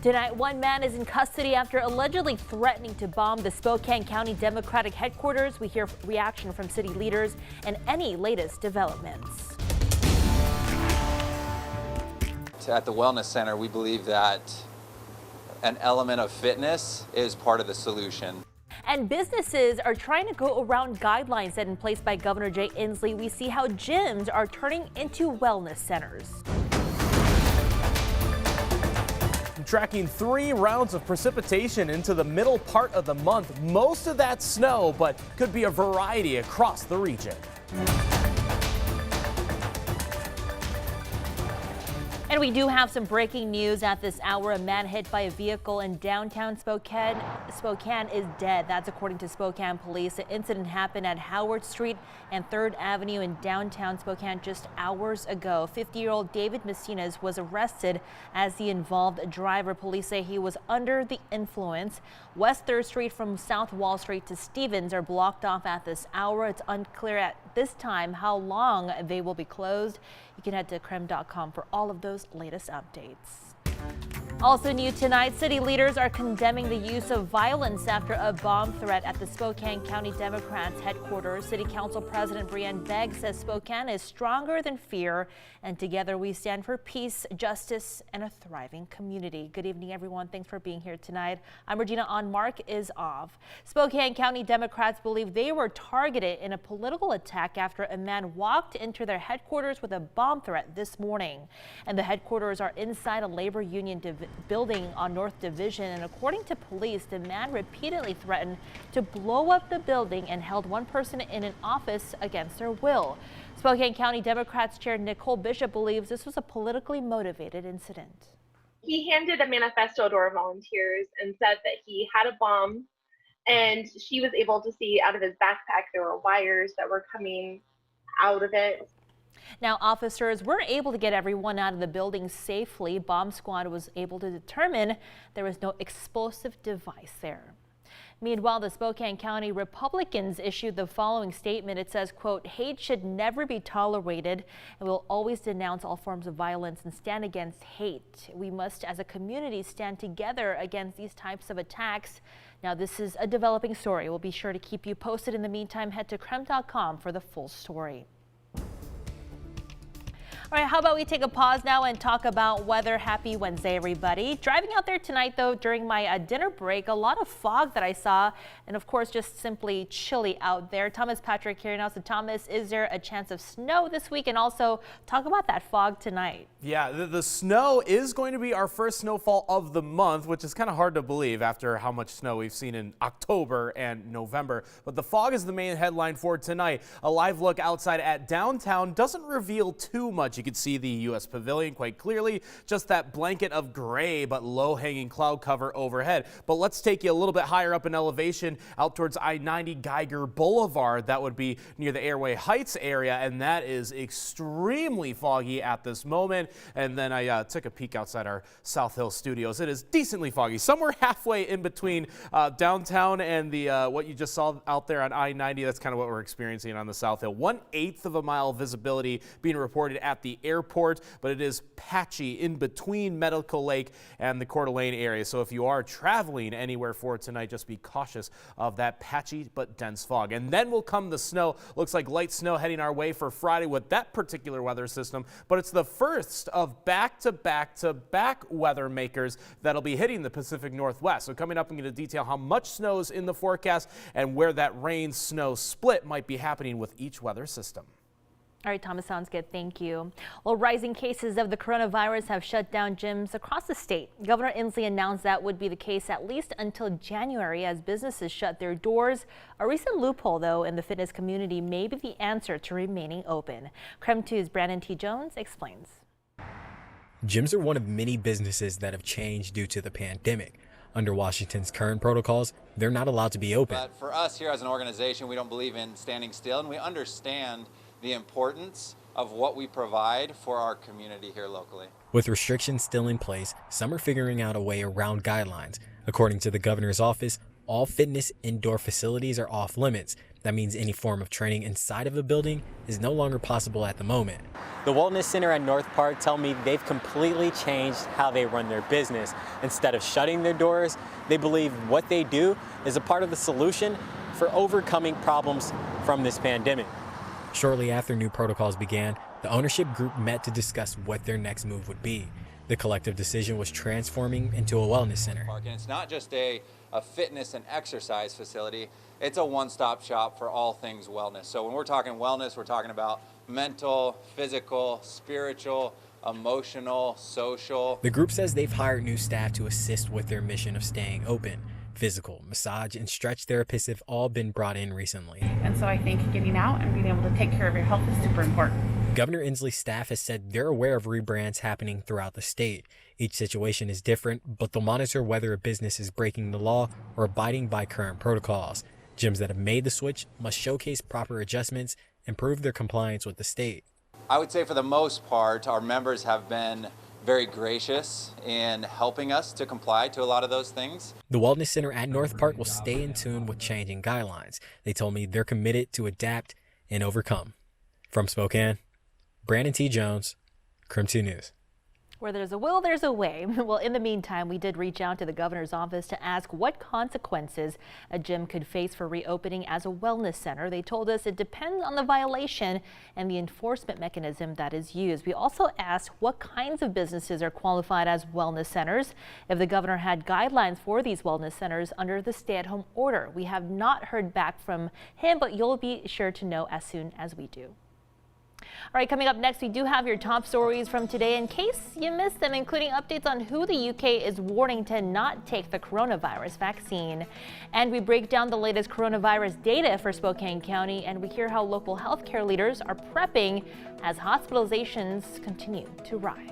Tonight, one man is in custody after allegedly threatening to bomb the Spokane County Democratic headquarters. We hear reaction from city leaders and any latest developments. At the Wellness Center, we believe that an element of fitness is part of the solution. And businesses are trying to go around guidelines set in place by Governor Jay Inslee. We see how gyms are turning into wellness centers. Tracking 3 rounds of precipitation into the middle part of the month. Most of that snow, but could be a variety across the region. And we do have some breaking news at this hour. A man hit by a vehicle in downtown Spokane is dead. That's according to Spokane police. The incident happened at Howard Street and 3rd Avenue in downtown Spokane just hours ago. 50-year-old David Messinas was arrested as the involved driver. Police say he was under the influence. West 3rd Street from South Wall Street to Stevens are blocked off at this hour. It's unclear at this time how long they will be closed. You can head to KREM.com for all of those latest updates. Also new tonight, city leaders are condemning the use of violence after a bomb threat at the Spokane County Democrats headquarters. City Council President Brianne Begg says Spokane is stronger than fear, and together we stand for peace, justice, and a thriving community. Good evening, everyone. Thanks for being here tonight. I'm Regina on. Mark is off. Spokane County Democrats believe they were targeted in a political attack after a man walked into their headquarters with a bomb threat this morning. And the headquarters are inside a labor union building on North Division, and according to police, the man repeatedly threatened to blow up the building and held one person in an office against their will. Spokane County Democrats Chair Nicole Bishop believes this was a politically motivated incident. He handed a manifesto to our volunteers and said that he had a bomb, and she was able to see out of his backpack there were wires that were coming out of it. Now, officers were able to get everyone out of the building safely. Bomb squad was able to determine there was no explosive device there. Meanwhile, the Spokane County Republicans issued the following statement. It says, quote, "Hate should never be tolerated, and we'll always denounce all forms of violence and stand against hate. We must, as a community, stand together against these types of attacks." Now, this is a developing story. We'll be sure to keep you posted. In the meantime, head to KREM.com for the full story. All right, how about we take a pause now and talk about weather. Happy Wednesday, everybody. Driving out there tonight, though, during my dinner break, a lot of fog that I saw, and of course, just simply chilly out there. Thomas Patrick here now. So, Thomas, is there a chance of snow this week? And also, talk about that fog tonight. Yeah, the snow is going to be our first snowfall of the month, which is kind of hard to believe after how much snow we've seen in October and November. But the fog is the main headline for tonight. A live look outside at downtown doesn't reveal too much. You can see the U.S. Pavilion quite clearly, just that blanket of gray but low-hanging cloud cover overhead. But let's take you a little bit higher up in elevation out towards I-90 Geiger Boulevard. That would be near the Airway Heights area, and that is extremely foggy at this moment. And then I took a peek outside our South Hill studios. It is decently foggy, somewhere halfway in between downtown and the what you just saw out there on I-90. That's kind of what we're experiencing on the South Hill. 1/8 of a mile visibility being reported at the airport, but it is patchy in between Medical Lake and the Coeur d'Alene area. So if you are traveling anywhere for tonight, just be cautious of that patchy but dense fog. And then will come the snow. Looks like light snow heading our way for Friday with that particular weather system, but it's the first of back-to-back-to-back weather makers that'll be hitting the Pacific Northwest. So coming up, I'm going to detail how much snow is in the forecast and where that rain-snow split might be happening with each weather system. All right, Thomas, sounds good. Thank you. Well, rising cases of the coronavirus have shut down gyms across the state. Governor Inslee announced that would be the case at least until January as businesses shut their doors. A recent loophole, though, in the fitness community may be the answer to remaining open. KREM 2's Brandon T. Jones explains. Gyms are one of many businesses that have changed due to the pandemic. Under Washington's current protocols, they're not allowed to be open. But for us here as an organization, we don't believe in standing still, and we understand the importance of what we provide for our community here locally. With restrictions still in place, some are figuring out a way around guidelines. According to the governor's office, all fitness indoor facilities are off limits, That means any form of training inside of a building is no longer possible at the moment. The Wellness Center at North Park tell me they've completely changed how they run their business. Instead of shutting their doors, they believe what they do is a part of the solution for overcoming problems from this pandemic. Shortly after new protocols began, the ownership group met to discuss what their next move would be. The collective decision was transforming into a wellness center. And it's not just a fitness and exercise facility, it's a one-stop shop for all things wellness. So when we're talking wellness, we're talking about mental, physical, spiritual, emotional, social. The group says they've hired new staff to assist with their mission of staying open. Physical, massage, and stretch therapists have all been brought in recently. And so I think getting out and being able to take care of your health is super important. Governor Inslee's staff has said they're aware of rebrands happening throughout the state. Each situation is different, but they'll monitor whether a business is breaking the law or abiding by current protocols. Gyms that have made the switch must showcase proper adjustments and prove their compliance with the state. I would say for the most part, our members have been very gracious in helping us to comply to a lot of those things. The Wellness Center at North Park will stay in tune with changing guidelines. They told me they're committed to adapt and overcome. From Spokane, Brandon T. Jones, KREM 2 News. Where there's a will, there's a way. Well, in the meantime, we did reach out to the governor's office to ask what consequences a gym could face for reopening as a wellness center. They told us it depends on the violation and the enforcement mechanism that is used. We also asked what kinds of businesses are qualified as wellness centers, if the governor had guidelines for these wellness centers under the stay-at-home order. We have not heard back from him, but you'll be sure to know as soon as we do. All right, coming up next, we do have your top stories from today in case you missed them, including updates on who the UK is warning to not take the coronavirus vaccine. And we break down the latest coronavirus data for Spokane County, and we hear how local healthcare leaders are prepping as hospitalizations continue to rise.